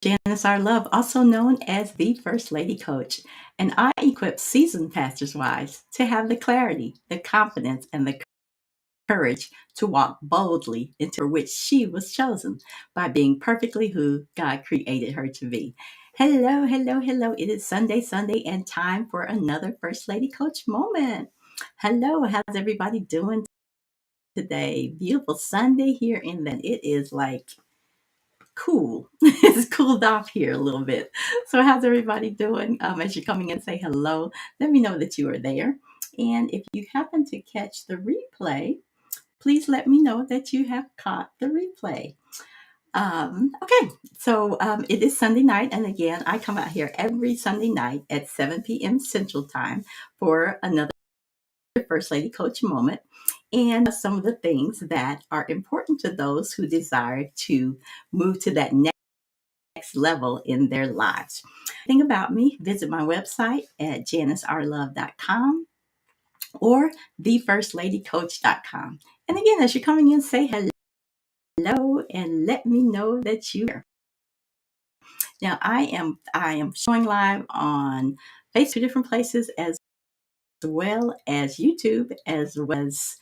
Janice R. Love, also known as the First Lady Coach, and I equip seasoned pastors' wives to have the clarity, the confidence, and the courage to walk boldly into which she was chosen by being perfectly who God created her to be. Hello, hello, hello. It is Sunday, and time for another First Lady Coach moment. Hello, how's everybody doing today? Beautiful Sunday here in that it is like cool. It's cooled off here a little bit. So, how's everybody doing? As you're coming in, say hello. Let me know that you are there. And if you happen to catch the replay, please let me know that you have caught the replay. Okay, so it is Sunday night, and again, I come out here every Sunday night at 7 p.m. Central Time for another First Lady Coach moment and some of the things that are important to those who desire to move to that next level in their lives. Think about me, visit my website at janicerlove.com or thefirstladycoach.com. And again, as you're coming in, say hello and let me know that you're here. Now I am showing live on Facebook, different places, as well as YouTube, as well as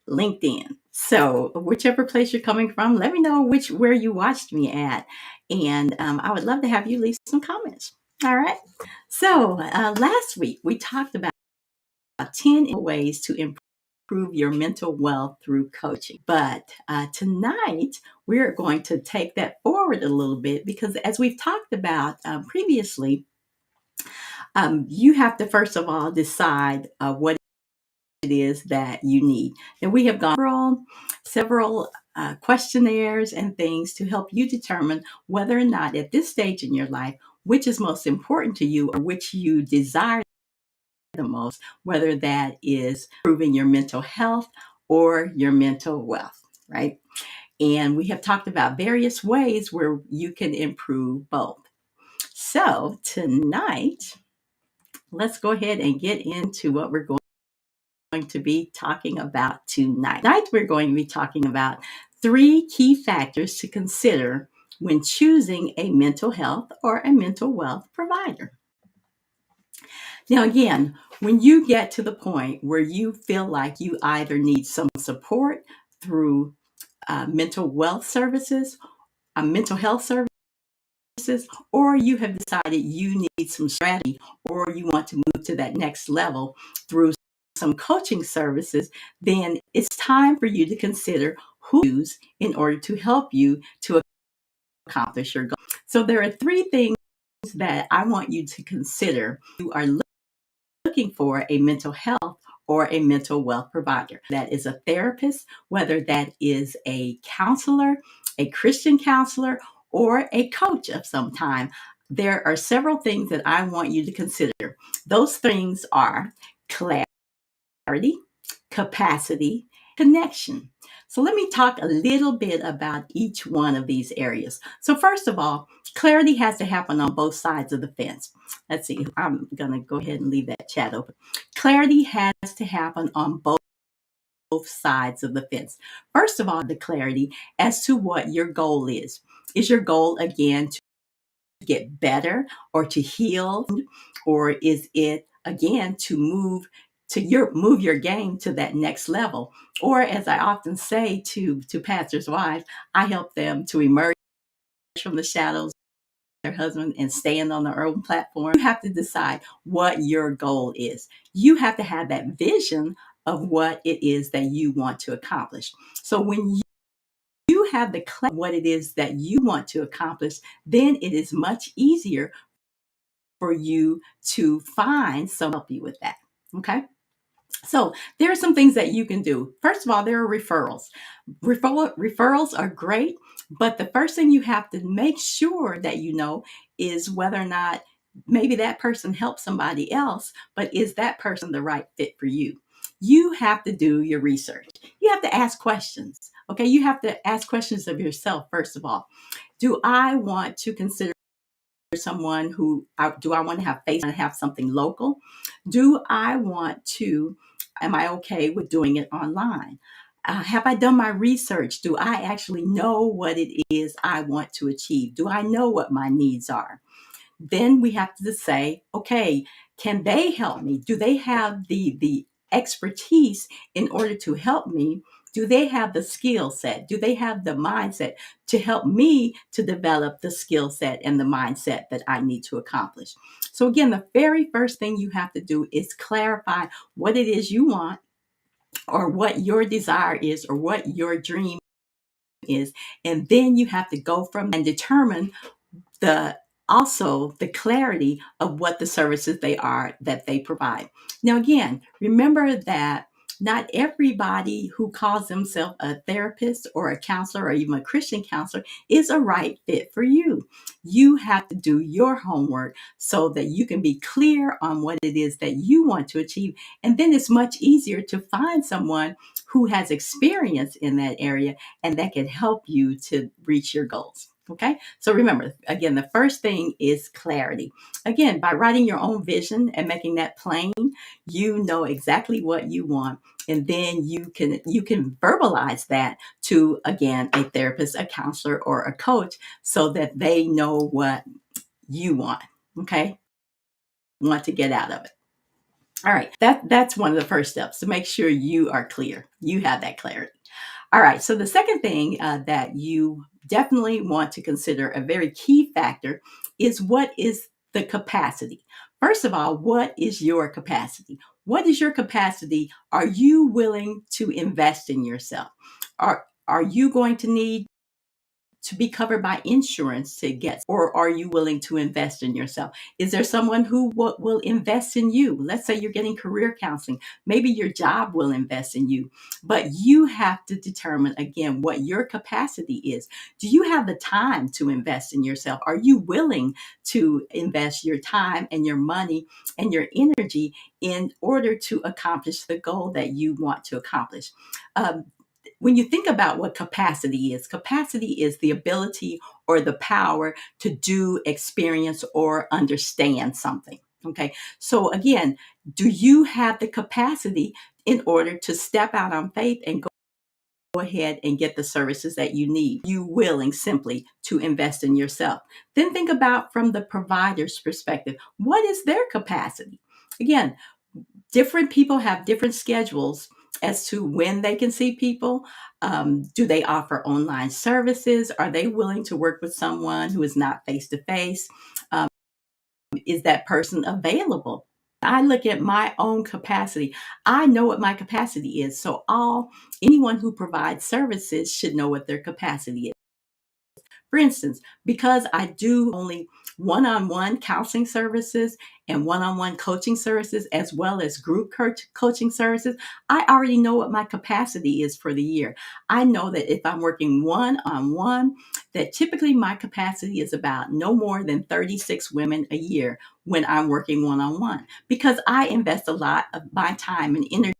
LinkedIn. So whichever place you're coming from, let me know where you watched me at, and I would love to have you leave some comments. All right. So last week we talked about 10 ways to improve your mental wealth through coaching. But tonight we're going to take that forward a little bit because, as we've talked about previously, you have to first of all decide what it is that you need. And we have gone through several questionnaires and things to help you determine whether or not at this stage in your life, which is most important to you or which you desire the most, whether that is improving your mental health or your mental wealth, right? And we have talked about various ways where you can improve both. So tonight, let's go ahead and get into what we're going to be talking about tonight. Tonight, we're going to be talking about 3 key factors to consider when choosing a mental health or a mental wealth provider. Now, again, when you get to the point where you feel like you either need some support through mental wealth services, mental health services, or you have decided you need some strategy or you want to move to that next level through some coaching services, then it's time for you to consider who to use in order to help you to accomplish your goal. So there are 3 things that I want you to consider. You are looking for a mental health or a mental wealth provider. That is a therapist, whether that is a counselor, a Christian counselor, or a coach of some time. There are several things that I want you to consider. Those things are clarity, capacity, connection. So let me talk a little bit about each one of these areas. So first of all, clarity has to happen on both sides of the fence. Let's see, I'm going to go ahead and leave that chat open. Clarity has to happen on both sides of the fence. First of all, the clarity as to what your goal is. Is your goal, again, to get better or to heal, or is it, again, to move your game to that next level? Or, as I often say to pastors' wives, I help them to emerge from the shadows of their husband and stand on their own platform. You have to decide what your goal is. You have to have that vision of what it is that you want to accomplish. So when you have the clarity of what it is that you want to accomplish, then it is much easier for you to find someone to help you with that. Okay. So there are some things that you can do. First of all, there are referrals. Referrals are great, but the first thing you have to make sure that you know is whether or not maybe that person helps somebody else, but is that person the right fit for you? You have to do your research. You have to ask questions. Okay, you have to ask questions of yourself, first of all. Do I want to consider someone who do I want to have face and have something local? Am I okay with doing it online? Have I done my research? Do I actually know what it is I want to achieve? Do I know what my needs are? Then we have to say, okay, can they help me? Do they have the expertise in order to help me? Do they have the skill set? Do they have the mindset to help me to develop the skill set and the mindset that I need to accomplish? So again, the very first thing you have to do is clarify what it is you want, or what your desire is, or what your dream is. And then you have to go from and determine the also the clarity of what the services they are that they provide. Now again, remember that not everybody who calls themselves a therapist or a counselor or even a Christian counselor is a right fit for you. You have to do your homework so that you can be clear on what it is that you want to achieve. And then it's much easier to find someone who has experience in that area and that can help you to reach your goals. Okay. So remember, again, the first thing is clarity. Again, by writing your own vision and making that plain, you know exactly what you want. And then you can verbalize that to, again, a therapist, a counselor, or a coach so that they know what you want. Okay. Want to get out of it. All right. That's one of the first steps, to make sure you are clear. You have that clarity. All right. So the second thing that you definitely want to consider, a very key factor, is what is the capacity. First of all, what is your capacity? What is your capacity? Are you willing to invest in yourself? Are you going to need to be covered by insurance to get, or are you willing to invest in yourself? Is there someone who will invest in you? Let's say you're getting career counseling. Maybe your job will invest in you, but you have to determine again what your capacity is. Do you have the time to invest in yourself? Are you willing to invest your time and your money and your energy in order to accomplish the goal that you want to accomplish? Um, when you think about what capacity is the ability or the power to do, experience, or understand something. Okay. So again, do you have the capacity in order to step out on faith and go ahead and get the services that you need? You willing simply to invest in yourself? Then think about from the provider's perspective, what is their capacity? Again, different people have different schedules as to when they can see people. Do they offer online services? Are they willing to work with someone who is not face to face? Is that person available? I look at my own capacity. I know what my capacity is. So anyone who provides services should know what their capacity is. For instance, because I do only one on one counseling services and one on one coaching services, as well as group coaching services, I already know what my capacity is for the year. I know that if I'm working one on one, that typically my capacity is about no more than 36 women a year when I'm working one on one, because I invest a lot of my time and energy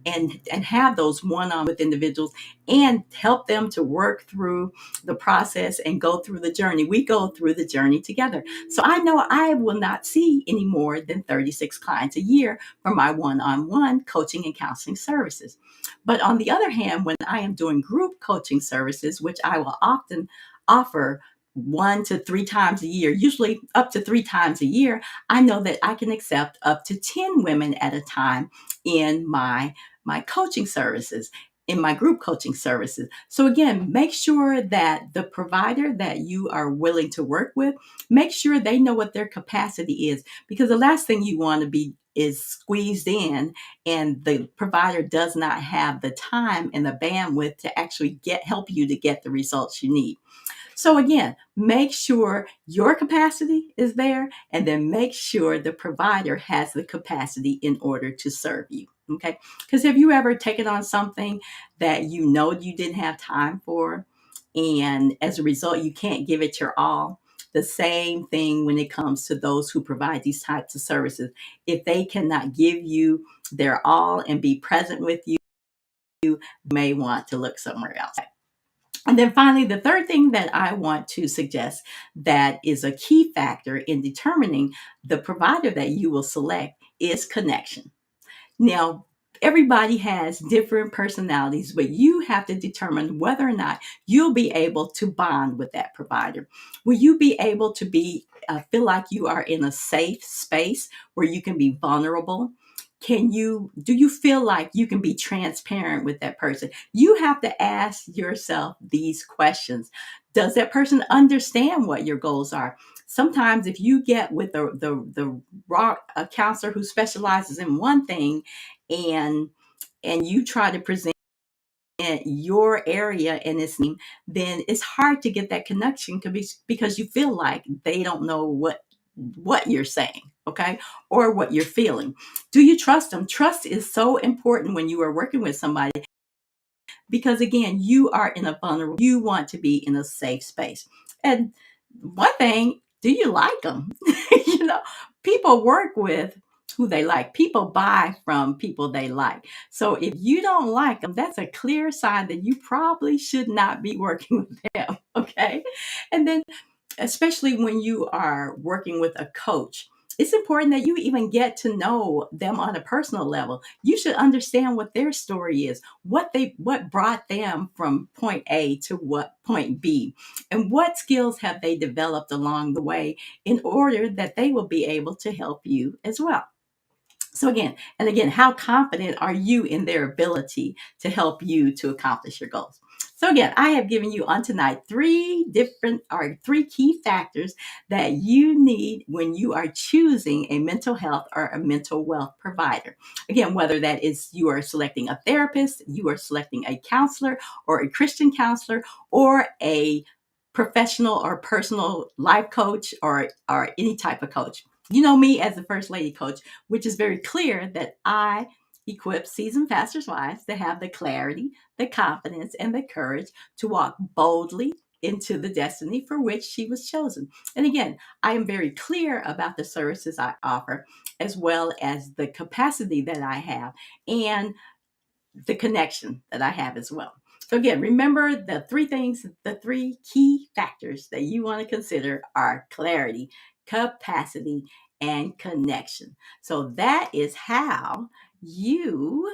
and have those one-on with individuals and help them to work through the process and go through the journey. We go through the journey together. So I know I will not see any more than 36 clients a year for my one-on-one coaching and counseling services. But on the other hand, when I am doing group coaching services, which I will often offer 1 to 3 times a year, usually up to 3 times a year, I know that I can accept up to 10 women at a time in my coaching services, in my group coaching services. So again, make sure that the provider that you are willing to work with, make sure they know what their capacity is, because the last thing you want to be is squeezed in and the provider does not have the time and the bandwidth to actually help you to get the results you need. So again, make sure your capacity is there, and then make sure the provider has the capacity in order to serve you. Okay. Because have you ever taken on something that you know you didn't have time for, and as a result, you can't give it your all? The same thing when it comes to those who provide these types of services. If they cannot give you their all and be present with you, you may want to look somewhere else. And then finally, the third thing that I want to suggest that is a key factor in determining the provider that you will select is connection. Now, Everybody has different personalities, but you have to determine whether or not you'll be able to bond with that provider. Will you be able to feel like you are in a safe space where you can be vulnerable? Do you feel like you can be transparent with that person? You have to ask yourself these questions. Does that person understand what your goals are? Sometimes if you get with the raw a counselor who specializes in one thing, and you try to present your area and its name, then it's hard to get that connection because you feel like they don't know what you're saying, okay, or what you're feeling. Do you trust them? Trust is so important when you are working with somebody, because again, you are in a vulnerable, you want to be in a safe space. And one thing, do you like them? you know, People work with who they like. People buy from people they like. So if you don't like them, that's a clear sign that you probably should not be working with them. Okay. And then especially when you are working with a coach, it's important that you even get to know them on a personal level. You should understand what their story is, what brought them from point A to what point B, and what skills have they developed along the way in order that they will be able to help you as well. So again, how confident are you in their ability to help you to accomplish your goals? So again, I have given you on tonight three key factors that you need when you are choosing a mental health or a mental wealth provider. Again, whether that is you are selecting a therapist, you are selecting a counselor or a Christian counselor, or a professional or personal life coach, or any type of coach. You know me as the First Lady Coach, which is very clear that I equip seasoned pastors' wives to have the clarity, the confidence, and the courage to walk boldly into the destiny for which she was chosen. And again, I am very clear about the services I offer, as well as the capacity that I have and the connection that I have as well. So again, remember the three key factors that you want to consider are clarity, capacity, and connection. So that is how you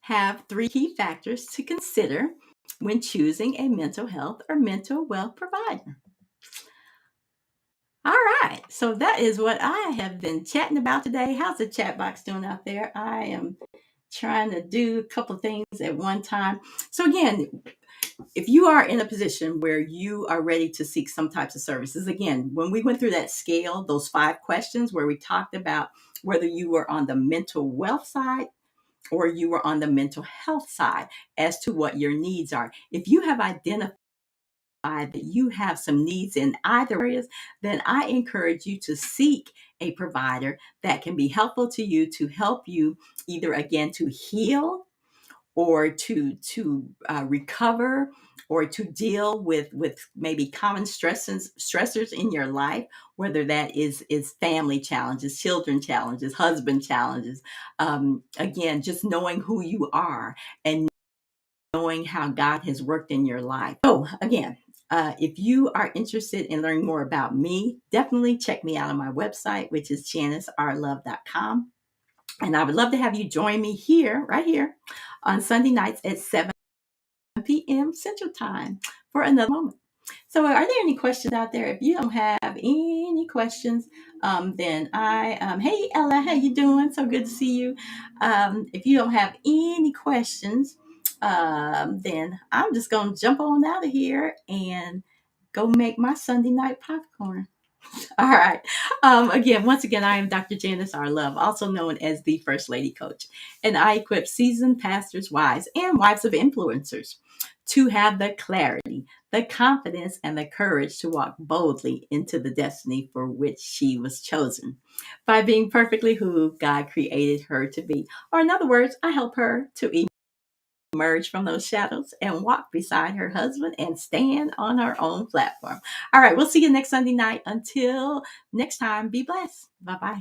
have three key factors to consider when choosing a mental health or mental wealth provider. All right. So that is what I have been chatting about today. How's the chat box doing out there? I am trying to do a couple of things at one time. So again, if you are in a position where you are ready to seek some types of services, again, when we went through that scale, those 5 questions where we talked about whether you were on the mental wealth side or you were on the mental health side as to what your needs are. If you have identified that you have some needs in either areas, then I encourage you to seek a provider that can be helpful to you, to help you either again to heal, or to recover, or to deal with maybe common stressors in your life, whether that is family challenges, children challenges, husband challenges. Again, just knowing who you are and knowing how God has worked in your life. So again, if you are interested in learning more about me, definitely check me out on my website, which is janicerlove.com. And I would love to have you join me here, right here, on Sunday nights at 7 p.m. Central Time for another moment. So are there any questions out there? If you don't have any questions, then hey Ella, how you doing? So good to see you. If you don't have any questions, then I'm just going to jump on out of here and go make my Sunday night popcorn. All right. Once again, I am Dr. Janice R. Love, also known as the First Lady Coach, and I equip seasoned pastors' wives and wives of influencers to have the clarity, the confidence, and the courage to walk boldly into the destiny for which she was chosen by being perfectly who God created her to be. Or, in other words, I help her to emerge from those shadows and walk beside her husband and stand on her own platform. All right, we'll see you next Sunday night. Until next time, be blessed. Bye bye.